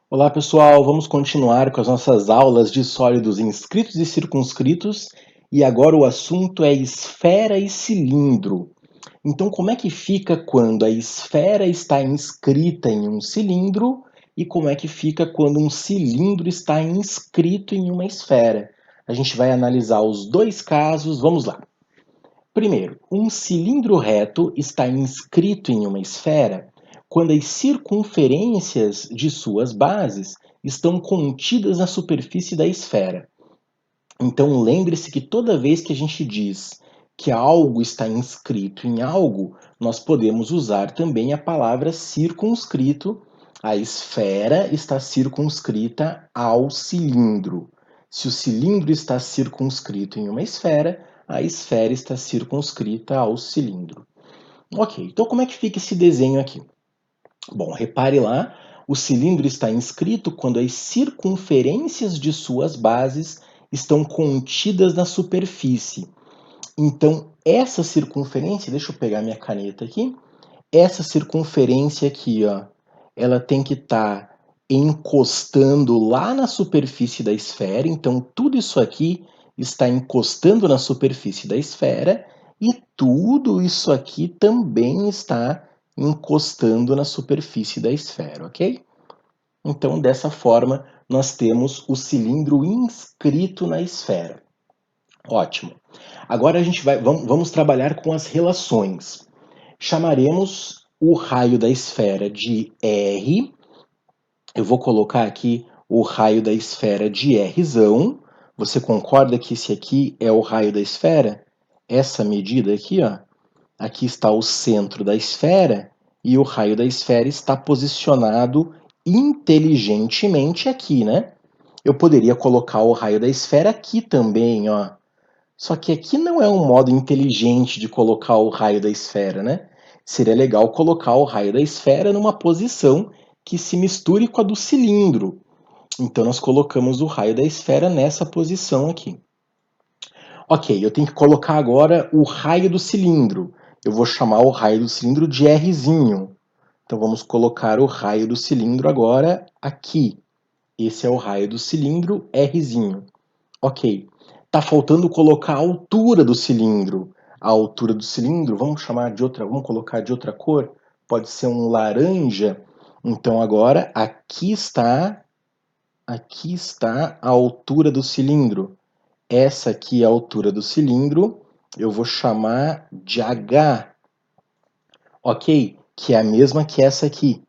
Olá pessoal, vamos continuar com as nossas aulas de sólidos inscritos e circunscritos e agora o assunto é esfera e cilindro. Então, como é que fica quando a esfera está inscrita em um cilindro e como é que fica quando um cilindro está inscrito em uma esfera? A gente vai analisar os dois casos, vamos lá. Primeiro, um cilindro reto está inscrito em uma esfera quando as circunferências de suas bases estão contidas na superfície da esfera. Então, lembre-se que toda vez que a gente diz que algo está inscrito em algo, nós podemos usar também a palavra circunscrito. A esfera está circunscrita ao cilindro. Se o cilindro está circunscrito em uma esfera, a esfera está circunscrita ao cilindro. Ok, então como é que fica esse desenho aqui? Bom, repare lá, o cilindro está inscrito quando as circunferências de suas bases estão contidas na superfície. Então, essa circunferência, deixa eu pegar minha caneta aqui, essa circunferência aqui, ó, ela tem que estar encostando lá na superfície da esfera, então tudo isso aqui está encostando na superfície da esfera e tudo isso aqui também está encostando na superfície da esfera, ok? Então, dessa forma, nós temos o cilindro inscrito na esfera. Ótimo. Agora a gente vamos trabalhar com as relações. Chamaremos o raio da esfera de R. Eu vou colocar aqui o raio da esfera de Rzão. Você concorda que esse aqui é o raio da esfera? Essa medida aqui, ó, aqui está o centro da esfera e o raio da esfera está posicionado inteligentemente aqui, né? Eu poderia colocar o raio da esfera aqui também, ó. Só que aqui não é um modo inteligente de colocar o raio da esfera, né? Seria legal colocar o raio da esfera numa posição que se misture com a do cilindro. Então nós colocamos o raio da esfera nessa posição aqui. Ok, eu tenho que colocar agora o raio do cilindro. Eu vou chamar o raio do cilindro de Rzinho. Então vamos colocar o raio do cilindro agora aqui. Esse é o raio do cilindro Rzinho. Ok. Tá faltando colocar a altura do cilindro. A altura do cilindro, vamos colocar de outra cor. Pode ser um laranja. Então agora aqui está a altura do cilindro. Essa aqui é a altura do cilindro, eu vou chamar de H, ok? Que é a mesma que essa aqui.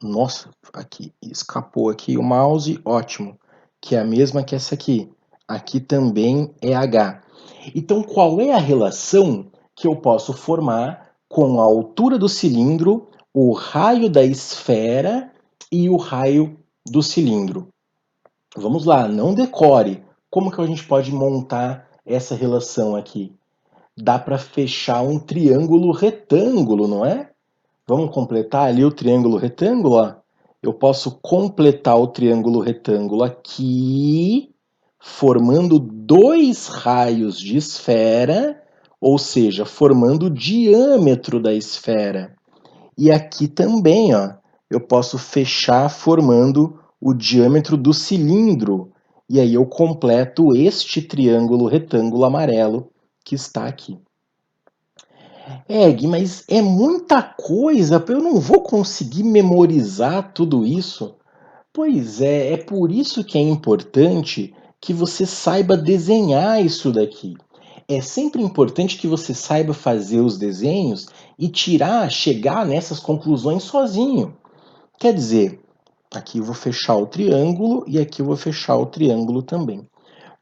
Nossa, aqui escapou aqui o mouse, ótimo. Que é a mesma que essa aqui. Aqui também é H. Então, qual é a relação que eu posso formar com a altura do cilindro, o raio da esfera e o raio do cilindro? Vamos lá, não decore. Como que a gente pode montar essa relação aqui? Dá para fechar um triângulo retângulo, não é? Vamos completar ali o triângulo retângulo, ó. Eu posso completar o triângulo retângulo aqui, formando dois raios de esfera, ou seja, formando o diâmetro da esfera. E aqui também, ó, eu posso fechar formando o diâmetro do cilindro. E aí eu completo este triângulo retângulo amarelo que está aqui. Gui, mas é muita coisa, eu não vou conseguir memorizar tudo isso. Pois é por isso que é importante que você saiba desenhar isso daqui. É sempre importante que você saiba fazer os desenhos e chegar nessas conclusões sozinho. Quer dizer, aqui eu vou fechar o triângulo e aqui eu vou fechar o triângulo também.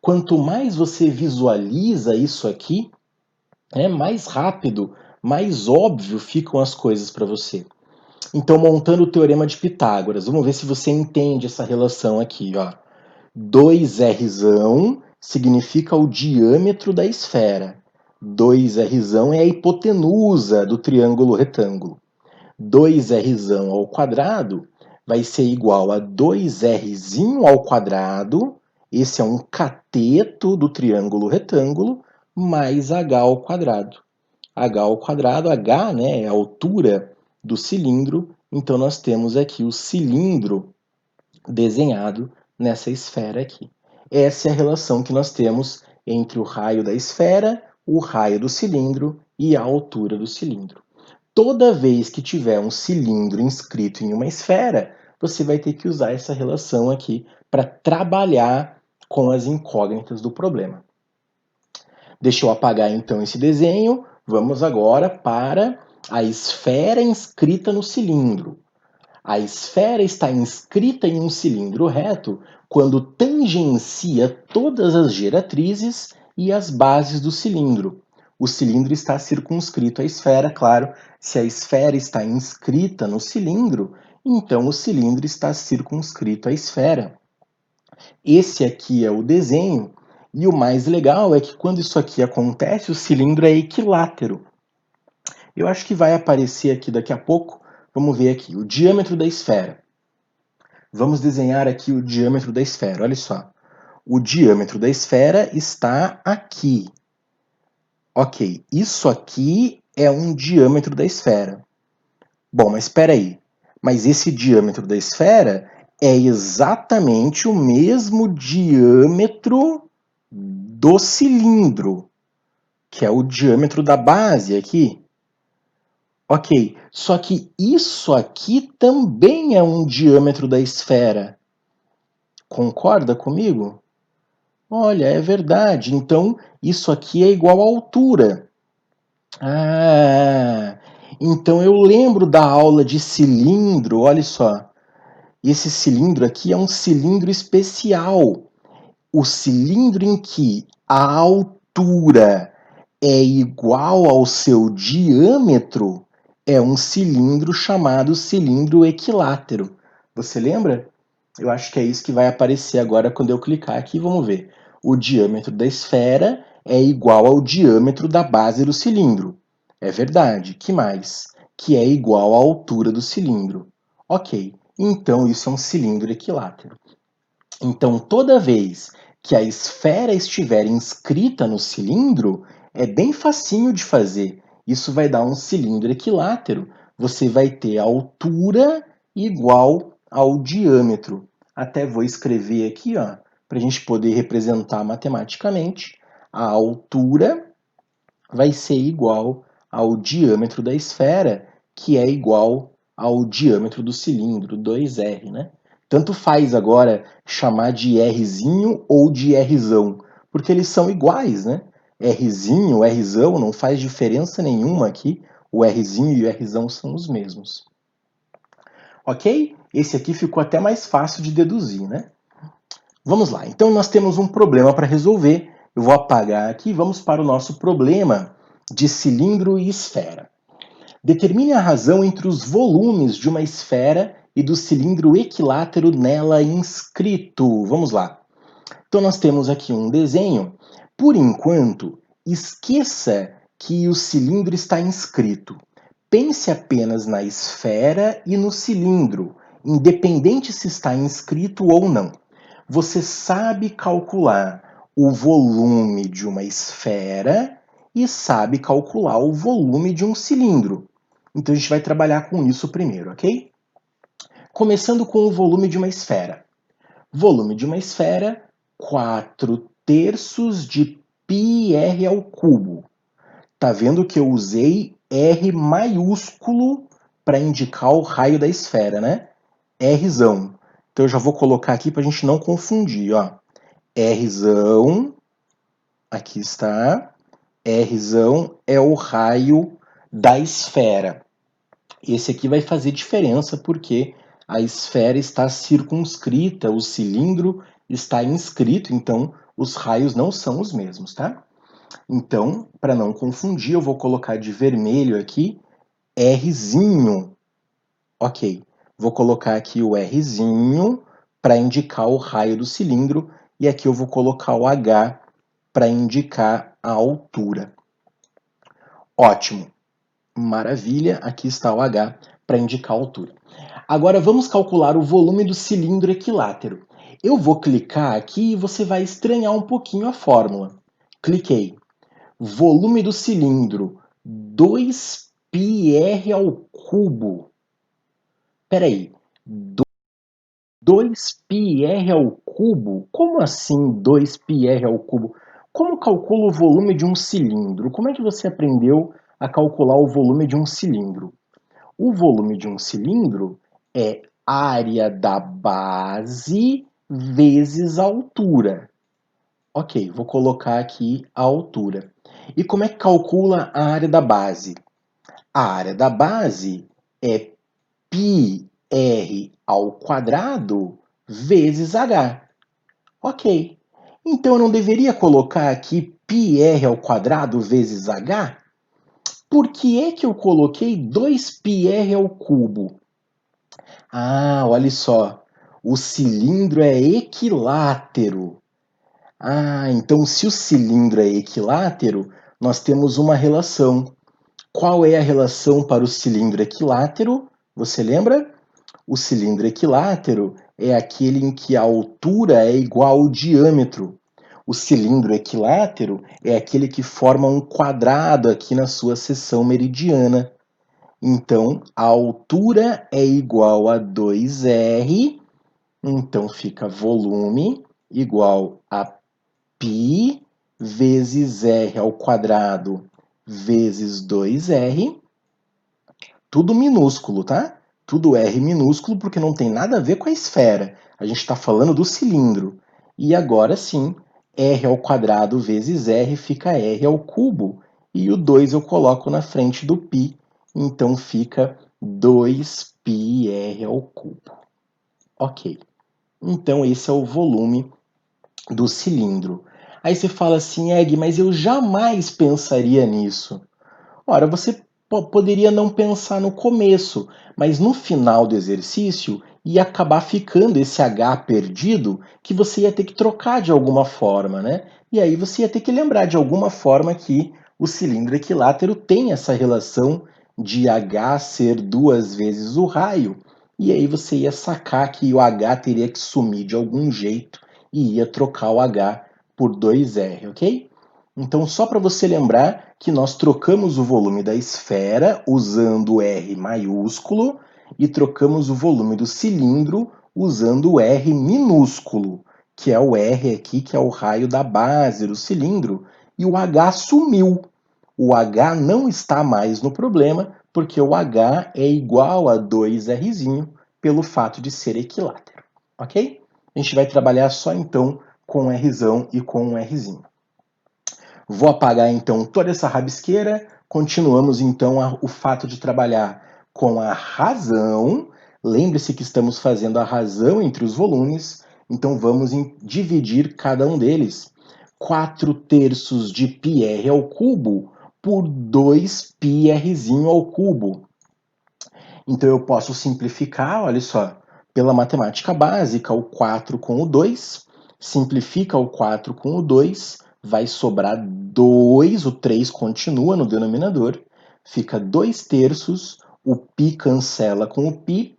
Quanto mais você visualiza isso aqui, mais rápido, mais óbvio ficam as coisas para você. Então, montando o teorema de Pitágoras, vamos ver se você entende essa relação aqui, ó. 2r significa o diâmetro da esfera. 2r é a hipotenusa do triângulo retângulo. 2r ao quadrado vai ser igual a 2r ao quadrado, esse é um cateto do triângulo retângulo, mais h ao quadrado. H ao quadrado, h, né, é a altura do cilindro, então nós temos aqui o cilindro desenhado nessa esfera aqui. Essa é a relação que nós temos entre o raio da esfera, o raio do cilindro e a altura do cilindro. Toda vez que tiver um cilindro inscrito em uma esfera, você vai ter que usar essa relação aqui para trabalhar com as incógnitas do problema. Deixa eu apagar então esse desenho. Vamos agora para a esfera inscrita no cilindro. A esfera está inscrita em um cilindro reto quando tangencia todas as geratrizes e as bases do cilindro. O cilindro está circunscrito à esfera, claro. Se a esfera está inscrita no cilindro, então o cilindro está circunscrito à esfera. Esse aqui é o desenho, e o mais legal é que quando isso aqui acontece, o cilindro é equilátero. Eu acho que vai aparecer aqui daqui a pouco. Vamos ver aqui, o diâmetro da esfera. Vamos desenhar aqui o diâmetro da esfera, olha só. O diâmetro da esfera está aqui. Ok, isso aqui é um diâmetro da esfera. Bom, mas espera aí. Mas esse diâmetro da esfera é exatamente o mesmo diâmetro do cilindro, que é o diâmetro da base aqui. Ok, só que isso aqui também é um diâmetro da esfera. Concorda comigo? Olha, é verdade. Então, isso aqui é igual à altura. Ah, então eu lembro da aula de cilindro, olha só. Esse cilindro aqui é um cilindro especial. O cilindro em que a altura é igual ao seu diâmetro é um cilindro chamado cilindro equilátero. Você lembra? Eu acho que é isso que vai aparecer agora quando eu clicar aqui. Vamos ver. O diâmetro da esfera é igual ao diâmetro da base do cilindro. É verdade. Que mais? Que é igual à altura do cilindro. Ok. Então, isso é um cilindro equilátero. Então, toda vez que a esfera estiver inscrita no cilindro, é bem facinho de fazer. Isso vai dar um cilindro equilátero. Você vai ter a altura igual ao diâmetro. Até vou escrever aqui, para a gente poder representar matematicamente. A altura vai ser igual ao diâmetro da esfera, que é igual ao diâmetro do cilindro, 2R, né? Tanto faz agora chamar de Rzinho ou de Rzão, porque eles são iguais, né? Rzinho, Rzão, não faz diferença nenhuma aqui. O Rzinho e o Rzão são os mesmos. Ok? Esse aqui ficou até mais fácil de deduzir, né? Vamos lá. Então, nós temos um problema para resolver. Eu vou apagar aqui e vamos para o nosso problema de cilindro e esfera. Determine a razão entre os volumes de uma esfera e do cilindro equilátero nela inscrito. Vamos lá. Então, nós temos aqui um desenho. Por enquanto, esqueça que o cilindro está inscrito. Pense apenas na esfera e no cilindro, independente se está inscrito ou não. Você sabe calcular o volume de uma esfera e sabe calcular o volume de um cilindro. Então a gente vai trabalhar com isso primeiro, ok? Começando com o volume de uma esfera. Volume de uma esfera, 4/3 de πr ao cubo. Tá vendo que eu usei R maiúsculo para indicar o raio da esfera, né? Rzão. Então eu já vou colocar aqui para a gente não confundir, ó. Rzão, aqui está. Rzão é o raio da esfera. Esse aqui vai fazer diferença porque a esfera está circunscrita, o cilindro está inscrito, então os raios não são os mesmos, tá? Então, para não confundir, eu vou colocar de vermelho aqui Rzinho. Ok, vou colocar aqui o Rzinho para indicar o raio do cilindro e aqui eu vou colocar o H para indicar a altura. Ótimo, maravilha, aqui está o H para indicar a altura. Agora vamos calcular o volume do cilindro equilátero. Eu vou clicar aqui e você vai estranhar um pouquinho a fórmula. Cliquei. Volume do cilindro, 2πr ao cubo. Espera aí, 2πr ao cubo? Como assim 2πr ao cubo? Como calcula o volume de um cilindro? Como é que você aprendeu a calcular o volume de um cilindro? O volume de um cilindro é área da base vezes a altura. Ok, vou colocar aqui a altura. E como é que calcula a área da base? A área da base é πr ao quadrado vezes h. Ok. Então eu não deveria colocar aqui πr ao quadrado vezes h? Por que é que eu coloquei 2πr ao cubo? Ah, olha só. O cilindro é equilátero. Ah, então se o cilindro é equilátero, nós temos uma relação. Qual é a relação para o cilindro equilátero? Você lembra? O cilindro equilátero é aquele em que a altura é igual ao diâmetro. O cilindro equilátero é aquele que forma um quadrado aqui na sua seção meridiana. Então, a altura é igual a 2r, então fica volume igual a π vezes r ao quadrado vezes 2r, tudo minúsculo, tá? Tudo R minúsculo porque não tem nada a ver com a esfera. A gente está falando do cilindro. E agora sim, R ao quadrado vezes R fica R ao cubo. E o 2 eu coloco na frente do π. Então fica 2πr ao cubo. Ok. Então esse é o volume do cilindro. Aí você fala assim, Egg, mas eu jamais pensaria nisso. Ora, você poderia não pensar no começo, mas no final do exercício ia acabar ficando esse H perdido que você ia ter que trocar de alguma forma, né? E aí você ia ter que lembrar de alguma forma que o cilindro equilátero tem essa relação de H ser 2 vezes o raio, e aí você ia sacar que o H teria que sumir de algum jeito e ia trocar o H por 2R, ok? Então, só para você lembrar que nós trocamos o volume da esfera usando o R maiúsculo e trocamos o volume do cilindro usando o R minúsculo, que é o R aqui, que é o raio da base do cilindro, e o H sumiu. O H não está mais no problema, porque o H é igual a 2Rzinho, pelo fato de ser equilátero, ok? A gente vai trabalhar só então com Rzão e com um Rzinho. Vou apagar então toda essa rabisqueira. Continuamos então o fato de trabalhar com a razão. Lembre-se que estamos fazendo a razão entre os volumes, então vamos dividir cada um deles. 4/3 de πr ao cubo por 2πrzinho ao cubo. Então eu posso simplificar, olha só, pela matemática básica, o 4 com o 2. Simplifica o 4 com o 2, vai sobrar 2, o 3 continua no denominador, fica 2/3, o π cancela com o π,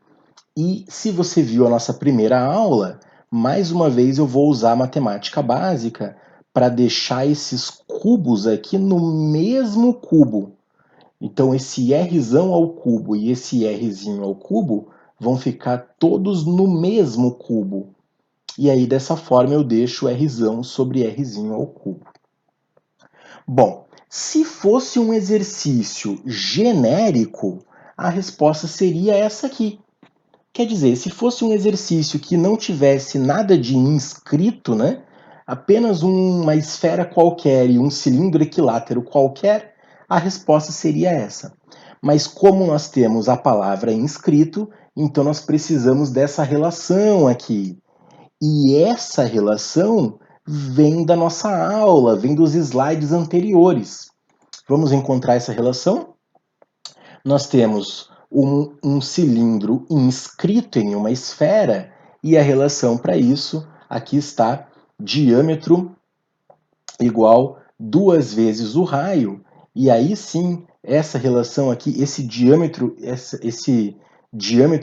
e se você viu a nossa primeira aula, mais uma vez eu vou usar a matemática básica para deixar esses cubos aqui no mesmo cubo. Então esse Rzão ao cubo e esse Rzinho ao cubo vão ficar todos no mesmo cubo. E aí dessa forma eu deixo Rzão sobre Rzinho ao cubo. Bom, se fosse um exercício genérico, a resposta seria essa aqui. Quer dizer, se fosse um exercício que não tivesse nada de inscrito, né? Apenas uma esfera qualquer e um cilindro equilátero qualquer, a resposta seria essa. Mas como nós temos a palavra inscrito, então nós precisamos dessa relação aqui. E essa relação vem da nossa aula, vem dos slides anteriores. Vamos encontrar essa relação? Nós temos um cilindro inscrito em uma esfera e a relação para isso, aqui está, diâmetro igual 2 vezes o raio. E aí sim, essa relação aqui, esse diâmetro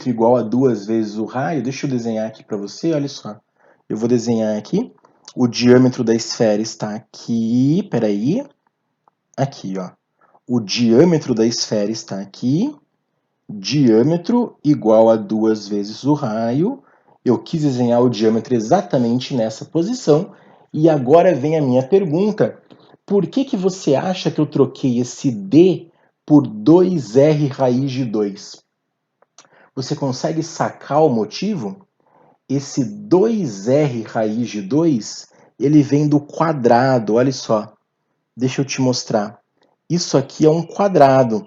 igual a 2 vezes o raio, deixa eu desenhar aqui para você, olha só. Eu vou desenhar aqui, o diâmetro da esfera está aqui, peraí, aqui, ó. O diâmetro da esfera está aqui, diâmetro igual a 2 vezes o raio, Eu quis desenhar o diâmetro exatamente nessa posição, e agora vem a minha pergunta. Por que você acha que eu troquei esse D por 2R raiz de 2? Você consegue sacar o motivo? Esse 2R raiz de 2, ele vem do quadrado, olha só. Deixa eu te mostrar. Isso aqui é um quadrado.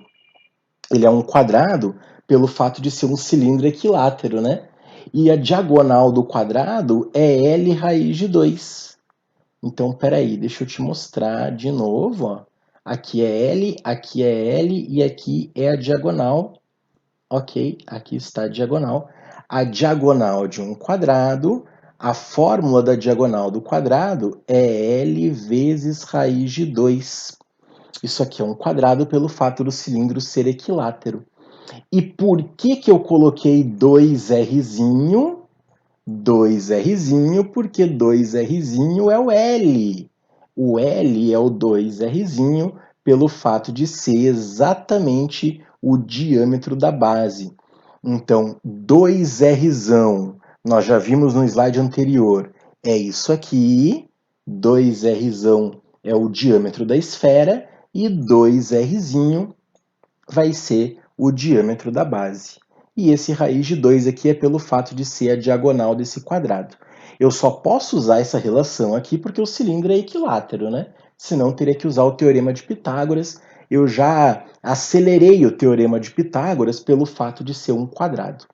Ele é um quadrado pelo fato de ser um cilindro equilátero, né? E a diagonal do quadrado é L raiz de 2. Então, peraí, deixa eu te mostrar de novo. Ó. Aqui é L e aqui é a diagonal. Ok, aqui está a diagonal. A diagonal de um quadrado, a fórmula da diagonal do quadrado é L vezes raiz de 2. Isso aqui é um quadrado pelo fato do cilindro ser equilátero. E por que eu coloquei 2Rzinho? 2Rzinho, porque 2Rzinho é o L. O L é o 2Rzinho pelo fato de ser exatamente o diâmetro da base. Então, 2Rzão, nós já vimos no slide anterior, é isso aqui. 2Rzão é o diâmetro da esfera e 2Rzinho vai ser o diâmetro da base. E esse raiz de 2 aqui é pelo fato de ser a diagonal desse quadrado. Eu só posso usar essa relação aqui porque o cilindro é equilátero, né? Senão teria que usar o teorema de Pitágoras. Eu já acelerei o teorema de Pitágoras pelo fato de ser um quadrado.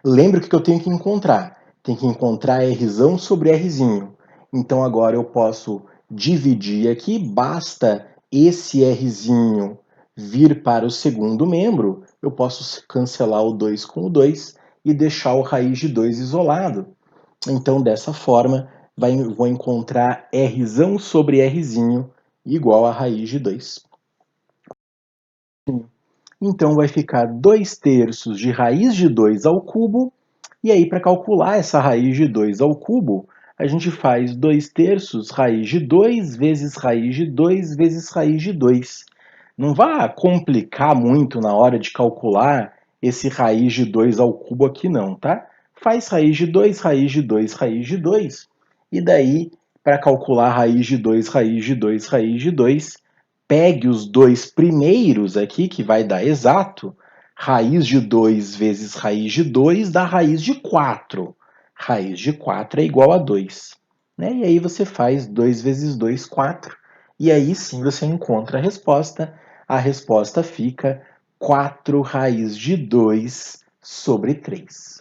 Lembra o que eu tenho que encontrar? Tem que encontrar Rzão sobre Rzinho. Então agora eu posso dividir aqui, basta esse Rzinho vir para o segundo membro, eu posso cancelar o 2 com o 2 e deixar o raiz de 2 isolado. Então, dessa forma, vou encontrar Rzão sobre Rzinho igual a raiz de 2. Então, vai ficar 2/3 de raiz de 2 ao cubo. E aí, para calcular essa raiz de 2 ao cubo, a gente faz 2/3 raiz de 2 vezes raiz de 2 vezes raiz de 2. Não vá complicar muito na hora de calcular esse raiz de 2 ao cubo aqui não, tá? Faz raiz de 2, raiz de 2, raiz de 2. E daí, para calcular raiz de 2, raiz de 2, raiz de 2, pegue os dois primeiros aqui, que vai dar exato. Raiz de 2 vezes raiz de 2 dá raiz de 4. Raiz de 4 é igual a 2. Né? E aí você faz 2 vezes 2, 4. E aí sim você encontra a resposta. A resposta fica 4 raiz de 2 sobre 3.